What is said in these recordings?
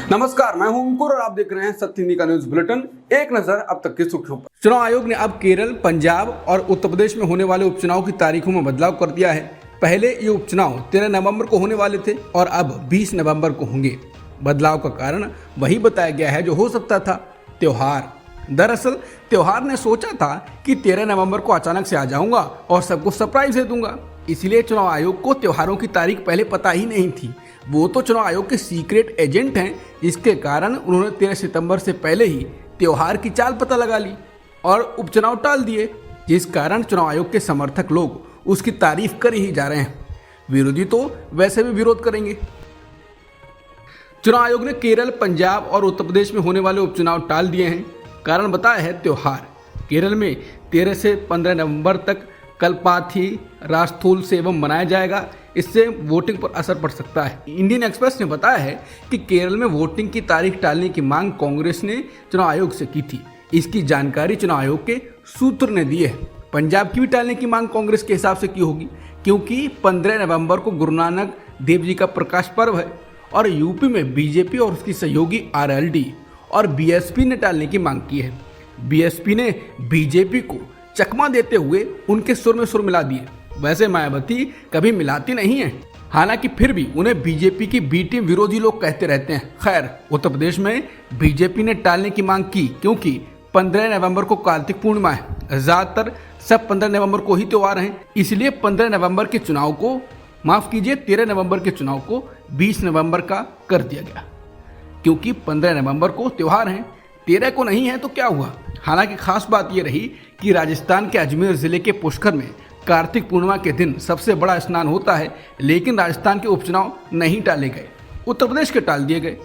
नमस्कार, मैं हूं अंकुर और आप देख रहे हैं सत्य हिंदी का न्यूज बुलेटिन। एक नजर अब तक की सुर्खियों पर। चुनाव आयोग ने अब केरल, पंजाब और उत्तर प्रदेश में होने वाले उपचुनाव की तारीखों में बदलाव कर दिया है। पहले ये उपचुनाव 13 नवंबर को होने वाले थे और अब 20 नवंबर को होंगे। बदलाव का कारण वही बताया गया है जो हो सकता था, त्योहार। दरअसल त्योहार ने सोचा था कि 13 नवंबर को अचानक से आ जाऊंगा और सबको सरप्राइज दे दूंगा, इसलिए चुनाव आयोग को त्योहारों की तारीख पहले पता ही नहीं थी। वो तो चुनाव आयोग के सीक्रेट एजेंट हैं, जिसके कारण उन्होंने 13 सितंबर से पहले ही त्योहार की चाल पता लगा ली और उपचुनाव टाल दिए, जिस कारण चुनाव आयोग के समर्थक लोग उसकी तारीफ कर ही जा रहे हैं। विरोधी तो वैसे भी विरोध करेंगे। चुनाव आयोग ने केरल, पंजाब और उत्तर प्रदेश में होने वाले उपचुनाव टाल दिए हैं। कारण बताया है त्योहार। केरल में 13 से 15 नवंबर तक कलपाथी रास्थोत्सव मनाया जाएगा। इससे वोटिंग पर असर पड़ सकता है। इंडियन एक्सप्रेस ने बताया है कि केरल में वोटिंग की तारीख टालने की मांग कांग्रेस ने चुनाव आयोग से की थी। इसकी जानकारी चुनाव आयोग के सूत्र ने दी है। पंजाब की भी टालने की मांग कांग्रेस के हिसाब से की होगी, क्योंकि 15 नवंबर को गुरु नानक देव जी का प्रकाश पर्व है और यूपी में बीजेपी और उसकी सहयोगी आरएलडी और बीएसपी ने टालने की मांग की है। बीएसपी ने बीजेपी को चकमा देते हुए उनके सुर में सुर मिला दिए। वैसे मायावती कभी मिलाती नहीं है, हालांकि फिर भी उन्हें बीजेपी की बी टीम विरोधी लोग कहते रहते हैं। खैर, उत्तर प्रदेश में बीजेपी ने टालने की मांग की, क्योंकि 15 नवंबर को कार्तिक पूर्णिमा है। ज्यादातर सब 15 नवंबर को ही त्योहार हैं, इसलिए 15 नवंबर के चुनाव को 13 नवंबर के चुनाव को 20 नवंबर का कर दिया गया, क्योंकि 15 नवंबर को त्योहार हैं, 13 को नहीं है तो क्या हुआ। हालांकि खास बात यह रही कि राजस्थान के अजमेर जिले के पुष्कर में कार्तिक पूर्णिमा के दिन सबसे बड़ा स्नान होता है, लेकिन राजस्थान के उपचुनाव नहीं टाले गए, उत्तर प्रदेश के टाल दिए गए।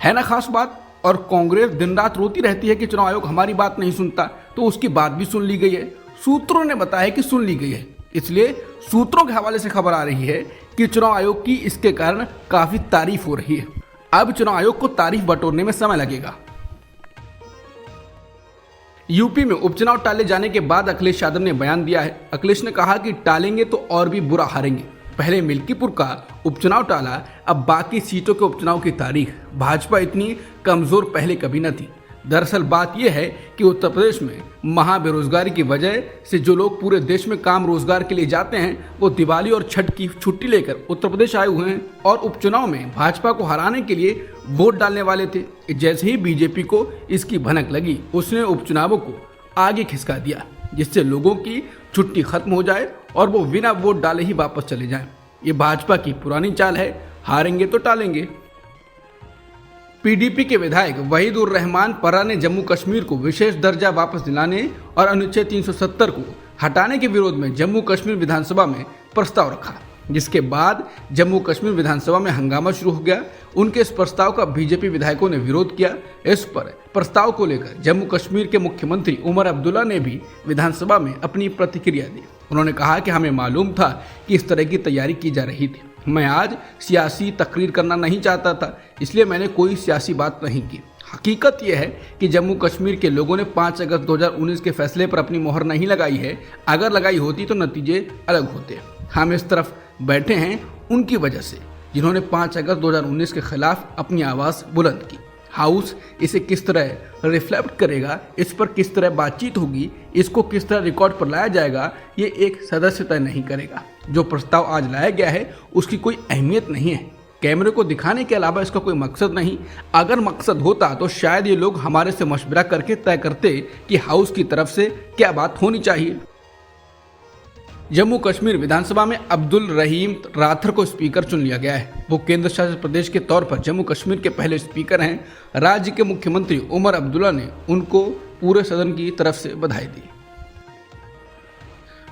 है ना खास बात। और कांग्रेस दिन रात रोती रहती है कि चुनाव आयोग हमारी बात नहीं सुनता, तो उसकी बात भी सुन ली गई है। सूत्रों ने बताया कि सुन ली गई है, इसलिए सूत्रों के हवाले से खबर आ रही है कि चुनाव आयोग की इसके कारण काफी तारीफ हो रही है। अब चुनाव आयोग को तारीफ बटोरने में समय लगेगा। यूपी में उपचुनाव टाले जाने के बाद अखिलेश यादव ने बयान दिया है। अखिलेश ने कहा कि टालेंगे तो और भी बुरा हारेंगे। पहले मिल्कीपुर का उपचुनाव टाला, अब बाकी सीटों के उपचुनाव की तारीख। भाजपा इतनी कमजोर पहले कभी न थी। दरअसल बात यह है कि उत्तर प्रदेश में महाबेरोजगारी की वजह से जो लोग पूरे देश में काम रोजगार के लिए जाते हैं, वो दिवाली और छठ की छुट्टी लेकर उत्तर प्रदेश आए हुए हैं और उपचुनाव में भाजपा को हराने के लिए वोट डालने वाले थे। जैसे ही बीजेपी को इसकी भनक लगी, उसने उपचुनावों को आगे खिसका दिया, जिससे लोगों की छुट्टी खत्म हो जाए और वो बिना वोट डाले ही वापस चले जाएं। ये भाजपा की पुरानी चाल है, हारेंगे तो टालेंगे। पीडीपी के विधायक वहीद उर रहमान पर्रा ने जम्मू कश्मीर को विशेष दर्जा वापस दिलाने और अनुच्छेद 370 को हटाने के विरोध में जम्मू कश्मीर विधानसभा में प्रस्ताव रखा, जिसके बाद जम्मू कश्मीर विधानसभा में हंगामा शुरू हो गया। उनके इस प्रस्ताव का बीजेपी विधायकों ने विरोध किया। इस पर प्रस्ताव को लेकर जम्मू कश्मीर के मुख्यमंत्री उमर अब्दुल्ला ने भी विधानसभा में अपनी प्रतिक्रिया दी। उन्होंने कहा कि हमें मालूम था कि इस तरह की तैयारी की जा रही थी। मैं आज सियासी तकरीर करना नहीं चाहता था, इसलिए मैंने कोई सियासी बात नहीं की। हकीकत यह है कि जम्मू कश्मीर के लोगों ने 5 अगस्त 2019 के फैसले पर अपनी मोहर नहीं लगाई है। अगर लगाई होती तो नतीजे अलग होते। हम इस तरफ बैठे हैं उनकी वजह से, जिन्होंने 5 अगस्त 2019 के खिलाफ अपनी आवाज़ बुलंद की। हाउस इसे किस तरह रिफ्लेक्ट करेगा, इस पर किस तरह बातचीत होगी, इसको किस तरह रिकॉर्ड पर लाया जाएगा, ये एक सदस्य तय नहीं करेगा। जो प्रस्ताव आज लाया गया है उसकी कोई अहमियत नहीं है। कैमरे को दिखाने के अलावा इसका कोई मकसद नहीं। अगर मकसद होता तो शायद ये लोग हमारे से मशवरा करके तय करते कि हाउस की तरफ से क्या बात होनी चाहिए। जम्मू कश्मीर विधानसभा में अब्दुल रहीम राथर को स्पीकर चुन लिया गया है। वो केंद्र शासित प्रदेश के तौर पर जम्मू कश्मीर के पहले स्पीकर हैं। राज्य के मुख्यमंत्री उमर अब्दुल्ला ने उनको पूरे सदन की तरफ से बधाई दी।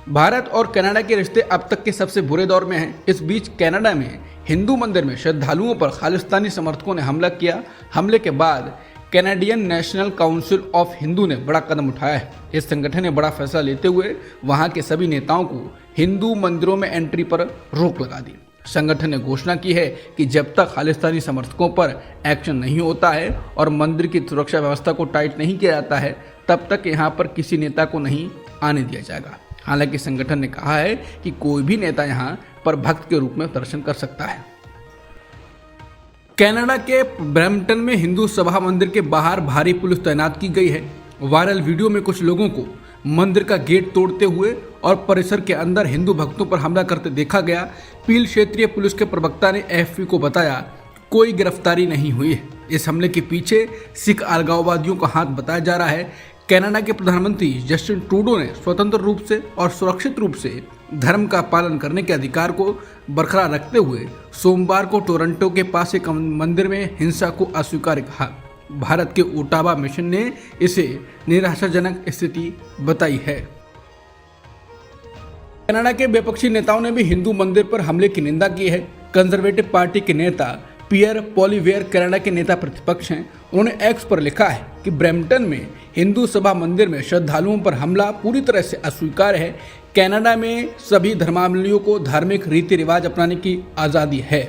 भारत और कनाडा के रिश्ते अब तक के सबसे बुरे दौर में हैं। इस बीच कनाडा में हिंदू मंदिर में श्रद्धालुओं पर खालिस्तानी समर्थकों ने हमला किया। हमले के बाद Canadian national council of Hindu ने बड़ा कदम उठाया है। इस संगठन ने बड़ा फैसला लेते हुए वहां के सभी नेताओं को हिंदू मंदिरों में एंट्री पर रोक लगा दी। संगठन ने घोषणा की है कि जब तक खालिस्तानी समर्थकों पर एक्शन नहीं होता है और मंदिर की सुरक्षा व्यवस्था को टाइट नहीं किया जाता है, तब तक यहाँ पर किसी नेता को नहीं आने दिया जाएगा। हालांकि संगठन ने कहा है कि कोई भी नेता यहाँ पर भक्त के रूप में दर्शन कर सकता है। कनाडा के ब्रैम्पटन में हिंदू सभा मंदिर के बाहर भारी पुलिस तैनात की गई है। वायरल वीडियो में कुछ लोगों को मंदिर का गेट तोड़ते हुए और परिसर के अंदर हिंदू भक्तों पर हमला करते देखा गया। पील क्षेत्रीय पुलिस के प्रवक्ता ने एएफपी को बताया, कोई गिरफ्तारी नहीं हुई है। इस हमले के पीछे सिख अलगाववादियों का हाथ बताया जा रहा है। कनाडा के प्रधानमंत्री जस्टिन ट्रूडो ने स्वतंत्र रूप से और सुरक्षित रूप से धर्म का पालन करने के अधिकार को बरकरार रखते हुए सोमवार को टोरंटो के पास एक मंदिर में हिंसा को अस्वीकार कहा। भारत के ओटावा मिशन ने इसे निराशाजनक स्थिति बताई है। कनाडा के विपक्षी नेताओं ने भी हिंदू मंदिर पर हमले की निंदा की है। कंजर्वेटिव पार्टी के नेता पियर पॉलीवेयर कनाडा के नेता प्रतिपक्ष हैं। उन्होंने एक्स पर लिखा है कि ब्रैम्पटन में हिंदू सभा मंदिर में श्रद्धालुओं पर हमला पूरी तरह से अस्वीकार्य है। कनाडा में सभी धर्मावलंबियों को धार्मिक रीति रिवाज अपनाने की आज़ादी है।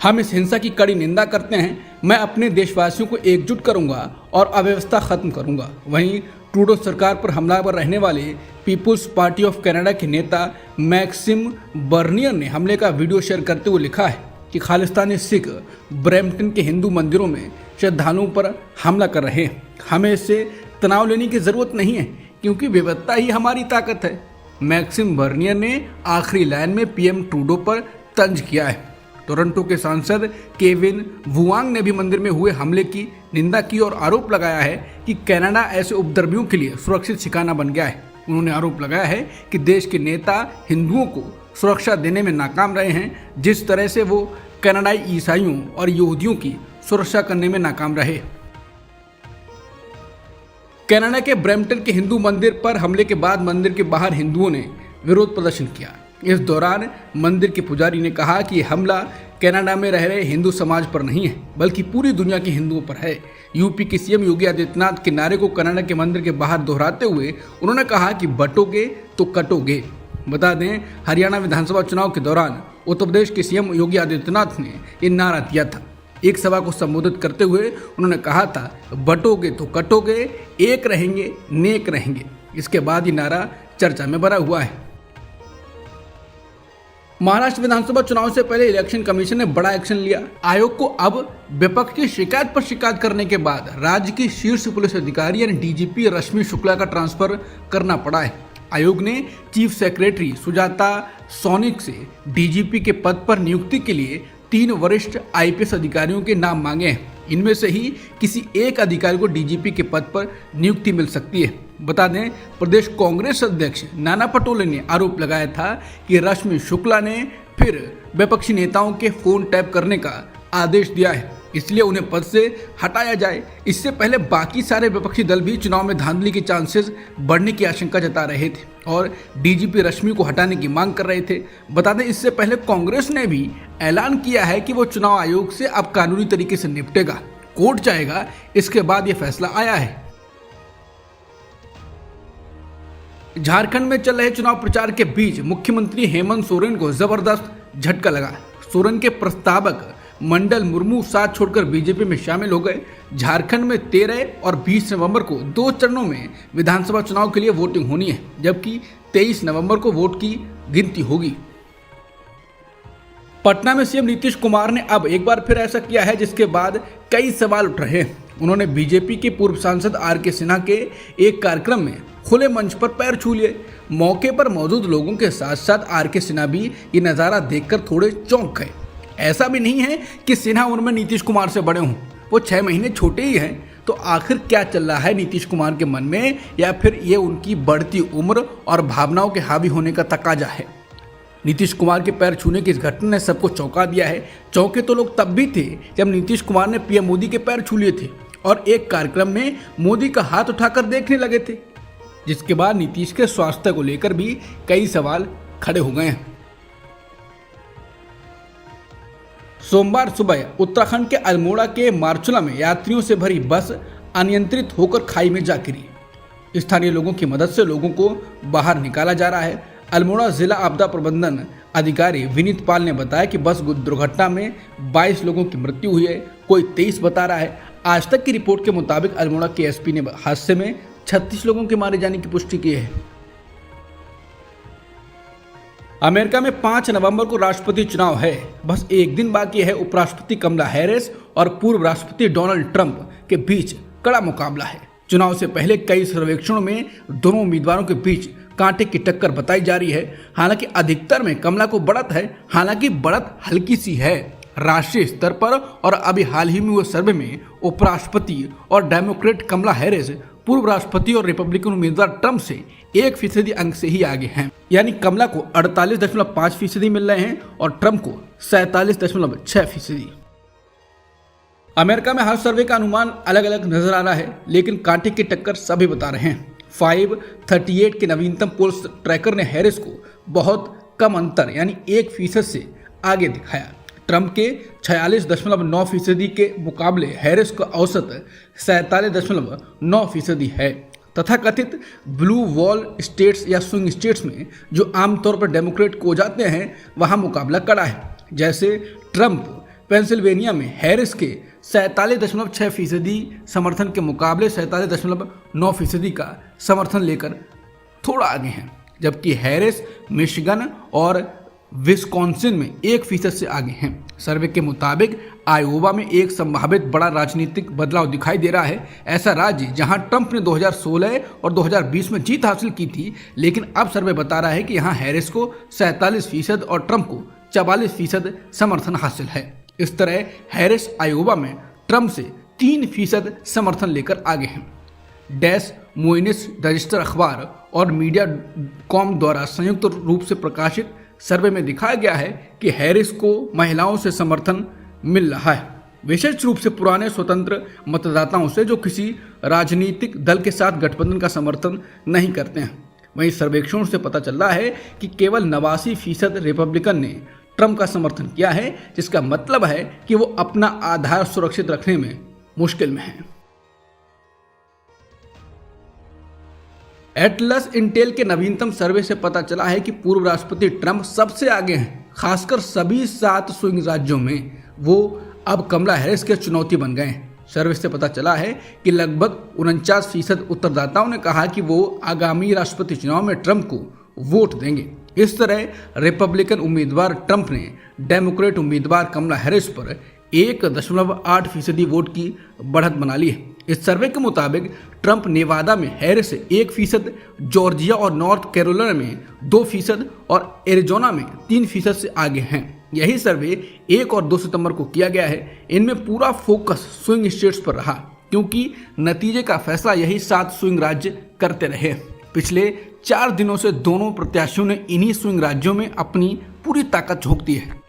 हम इस हिंसा की कड़ी निंदा करते हैं। मैं अपने देशवासियों को एकजुट करूंगा और अव्यवस्था खत्म करूंगा। वहीं ट्रूडो सरकार पर हमलावर रहने वाले पीपुल्स पार्टी ऑफ कनाडा के नेता मैक्सिम बर्नियर ने हमले का वीडियो शेयर करते हुए लिखा है कि खालिस्तानी सिख ब्रैम्पटन के हिंदू मंदिरों में श्रद्धालुओं पर हमला कर रहे हैं। हमें इससे तनाव लेने की ज़रूरत नहीं है, क्योंकि विविधता ही हमारी ताकत है। मैक्सिम बर्नियर ने आखिरी लाइन में पीएम ट्रूडो पर तंज किया है। टोरंटो के सांसद केविन वुआंग ने भी मंदिर में हुए हमले की निंदा की और आरोप लगाया है कि कनाडा ऐसे उपद्रवियों के लिए सुरक्षित ठिकाना बन गया है। उन्होंने आरोप लगाया है कि देश के नेता हिंदुओं को सुरक्षा देने में नाकाम रहे हैं, जिस तरह से वो कनाडाई ईसाइयों और यहूदियों की सुरक्षा करने में नाकाम रहे। कनाडा के ब्रैम्पटन के हिंदू मंदिर पर हमले के बाद मंदिर के बाहर हिंदुओं ने विरोध प्रदर्शन किया। इस दौरान मंदिर के पुजारी ने कहा कि हमला कनाडा में रह रहे हिंदू समाज पर नहीं है, बल्कि पूरी दुनिया के हिंदुओं पर है। यूपी के सीएम योगी आदित्यनाथ के नारे को कनाडा के मंदिर के बाहर दोहराते हुए उन्होंने कहा कि बटोगे तो कटोगे। बता दें, हरियाणा विधानसभा चुनाव के दौरान उत्तर प्रदेश के सीएम योगी आदित्यनाथ ने ये नारा दिया था। एक सभा को संबोधित करते हुए उन्होंने कहा था, बटोगे तो कटोगे, एक रहेंगे नेक रहेंगे। इसके बाद ये नारा चर्चा में बना हुआ है। महाराष्ट्र विधानसभा चुनाव से पहले इलेक्शन कमीशन ने बड़ा एक्शन लिया। आयोग को अब विपक्ष की शिकायत पर शिकायत करने के बाद राज्य की शीर्ष पुलिस अधिकारी यानी डीजीपी रश्मि शुक्ला का ट्रांसफर करना पड़ा है। आयोग ने चीफ सेक्रेटरी सुजाता सोनिक से डीजीपी के पद पर नियुक्ति के लिए 3 वरिष्ठ आईपीएस अधिकारियों के नाम मांगे हैं। इनमें से ही किसी एक अधिकारी को डीजीपी के पद पर नियुक्ति मिल सकती है। बता दें, प्रदेश कांग्रेस अध्यक्ष नाना पटोले ने आरोप लगाया था कि रश्मि शुक्ला ने फिर विपक्षी नेताओं के फोन टैप करने का आदेश दिया है, इसलिए उन्हें पद से हटाया जाए। इससे पहले बाकी सारे विपक्षी दल भी चुनाव में धांधली के चांसेस बढ़ने की आशंका जता रहे थे और डीजीपी रश्मि को हटाने की मांग कर रहे थे। बता दें, इससे पहले कांग्रेस ने भी ऐलान किया है कि वो चुनाव आयोग से अब कानूनी तरीके से निपटेगा, कोर्ट जाएगा। इसके बाद ये फैसला आया है। झारखंड में चल रहे चुनाव प्रचार के बीच मुख्यमंत्री हेमंत सोरेन को जबरदस्त झटका लगा। सोरेन के प्रस्तावक मंडल मुर्मू साथ छोड़कर बीजेपी में शामिल हो गए। झारखंड में 13 और 20 नवंबर को 2 चरणों में विधानसभा चुनाव के लिए वोटिंग होनी है, जबकि 23 नवंबर को वोट की गिनती होगी। पटना में सीएम नीतीश कुमार ने अब एक बार फिर ऐसा किया है, जिसके बाद कई सवाल उठ रहे हैं। उन्होंने बीजेपी के पूर्व सांसद आर.के. सिन्हा के एक कार्यक्रम में खुले मंच पर पैर छू लिए। मौके पर मौजूद लोगों के साथ साथ आर.के. सिन्हा भी ये नज़ारा देखकर थोड़े चौंक गए। ऐसा भी नहीं है कि सिन्हा उनमें नीतीश कुमार से बड़े हों, वो 6 महीने छोटे ही हैं। तो आखिर क्या चल रहा है नीतीश कुमार के मन में, या फिर ये उनकी बढ़ती उम्र और भावनाओं के हावी होने का तकाजा है? नीतीश कुमार के पैर छूने की इस घटना ने सबको चौंका दिया है। चौंके तो लोग तब भी थे जब नीतीश कुमार ने पीएम मोदी के पैर छू लिए थे और एक कार्यक्रम में मोदी का हाथ उठाकर देखने लगे थे, जिसके बाद नीतीश के स्वास्थ्य को लेकर भी कई सवाल खड़े हो गए हैं। सोमवार सुबह उत्तराखंड के अल्मोड़ा के मारचुला में यात्रियों से भरी बस अनियंत्रित होकर खाई में जा गिरी। स्थानीय लोगों की मदद से लोगों को बाहर निकाला जा रहा है। अल्मोड़ा जिला आपदा प्रबंधन अधिकारी विनीत पाल ने बताया कि बस दुर्घटना में 22 लोगों की मृत्यु हुई है, कोई 23 बता रहा है। आज तक की रिपोर्ट के मुताबिक अल्मोड़ा के एसपी ने हादसे में 36 लोगों के मारे जाने की पुष्टि की है। अमेरिका में 5 नवंबर को राष्ट्रपति चुनाव है। बस एक दिन बाकी है उपराष्ट्रपति कमला हैरिस और पूर्व राष्ट्रपति डोनाल्ड ट्रंप के बीच कड़ा मुकाबला है। चुनाव से पहले कई सर्वेक्षणों में दोनों उम्मीदवारों के बीच कांटे की टक्कर बताई जा रही है। हालांकि अधिकतर में कमला को बढ़त है, हालांकि बढ़त हल्की सी है राष्ट्रीय स्तर पर। और अभी हाल ही में हुए सर्वे में उपराष्ट्रपति और डेमोक्रेट कमला हैरिस पूर्व राष्ट्रपति और रिपब्लिकन उम्मीदवार ट्रंप से 1% अंक से ही आगे हैं। यानी कमला को 48.5% मिल रहे हैं और ट्रंप को 47.6%। अमेरिका में हर सर्वे का अनुमान अलग अलग नजर आ रहा है, लेकिन कांटे की टक्कर सभी बता रहे हैं। 538 के नवीनतम पोल्स ट्रैकर ने हैरिस को बहुत कम अंतर यानी 1% से आगे दिखाया। ट्रंप के 46.9% के मुकाबले हैरिस का औसत 47.9% है। तथाकथित ब्लू वॉल स्टेट्स या स्विंग स्टेट्स में जो आमतौर पर डेमोक्रेट को जाते हैं, वहां मुकाबला कड़ा है। जैसे ट्रंप पेंसिल्वेनिया में हैरिस के 47.6% समर्थन के मुकाबले 47.9% का समर्थन लेकर थोड़ा आगे हैं, जबकि हैरिस मिशिगन और विस्कॉन्सिन में 1% से आगे हैं। सर्वे के मुताबिक आयोवा में एक संभावित बड़ा राजनीतिक बदलाव दिखाई दे रहा है। ऐसा राज्य जहां ट्रंप ने 2016 और 2020 में जीत हासिल की थी, लेकिन अब सर्वे बता रहा है कि यहां हैरिस को 47% और ट्रंप को 44% समर्थन हासिल है। इस तरह हैरिस आयोवा में ट्रंप से 3% समर्थन लेकर आगे हैं। डेस मोइनिस रजिस्टर अखबार और मीडिया कॉम द्वारा संयुक्त रूप से प्रकाशित सर्वे में दिखाया गया है कि हैरिस को महिलाओं से समर्थन मिल रहा है, विशेष रूप से पुराने स्वतंत्र मतदाताओं से जो किसी राजनीतिक दल के साथ गठबंधन का समर्थन नहीं करते हैं। वहीं सर्वेक्षणों से पता चल रहा है कि केवल 89% रिपब्लिकन ने ट्रंप का समर्थन किया है, जिसका मतलब है कि वो अपना आधार सुरक्षित रखने में मुश्किल में हैं। एटलस इंटेल के नवीनतम सर्वे से पता चला है कि पूर्व राष्ट्रपति ट्रंप सबसे आगे हैं, खासकर सभी 7 स्विंग राज्यों में वो अब कमला हैरिस के चुनौती बन गए हैं। सर्वे से पता चला है कि लगभग 49% उत्तरदाताओं ने कहा कि वो आगामी राष्ट्रपति चुनाव में ट्रंप को वोट देंगे। इस तरह रिपब्लिकन उम्मीदवार ट्रंप ने डेमोक्रेट उम्मीदवार कमला हैरिस पर 1.8% वोट की बढ़त बना ली है। इस सर्वे के मुताबिक ट्रंप नेवादा में हैरिस से 1%, जॉर्जिया और नॉर्थ कैरोलिना में 2% और एरिजोना में 3% से आगे हैं। यही सर्वे 1 और 2 सितंबर को किया गया है। इनमें पूरा फोकस स्विंग स्टेट्स पर रहा, क्योंकि नतीजे का फैसला यही 7 स्विंग राज्य करते रहे। पिछले 4 दिनों से दोनों प्रत्याशियों ने इन्हीं स्विंग राज्यों में अपनी पूरी ताकत झोंक दी है।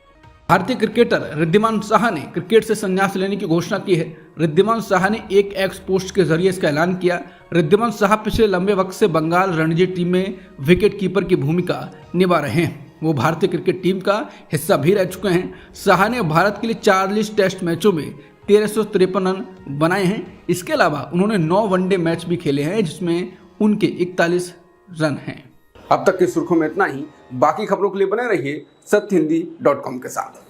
भारतीय क्रिकेटर रिद्धिमान साहा ने क्रिकेट से संन्यास लेने की घोषणा की है। रिद्धिमान साहा ने एक एक्स पोस्ट के जरिए इसका ऐलान किया। रिद्धिमान साहा पिछले लंबे वक्त से बंगाल रणजी टीम में विकेट कीपर की भूमिका निभा रहे हैं। वो भारतीय क्रिकेट टीम का हिस्सा भी रह चुके हैं। साहा ने भारत के लिए 40 टेस्ट मैचों में 1353 रन बनाए हैं। इसके अलावा उन्होंने 9 वनडे मैच भी खेले हैं, जिसमें उनके 41 रन हैं। अब तक की सुर्खियों में इतना ही। बाकी खबरों के लिए बने रहिए सत्यहिंदी.com के साथ।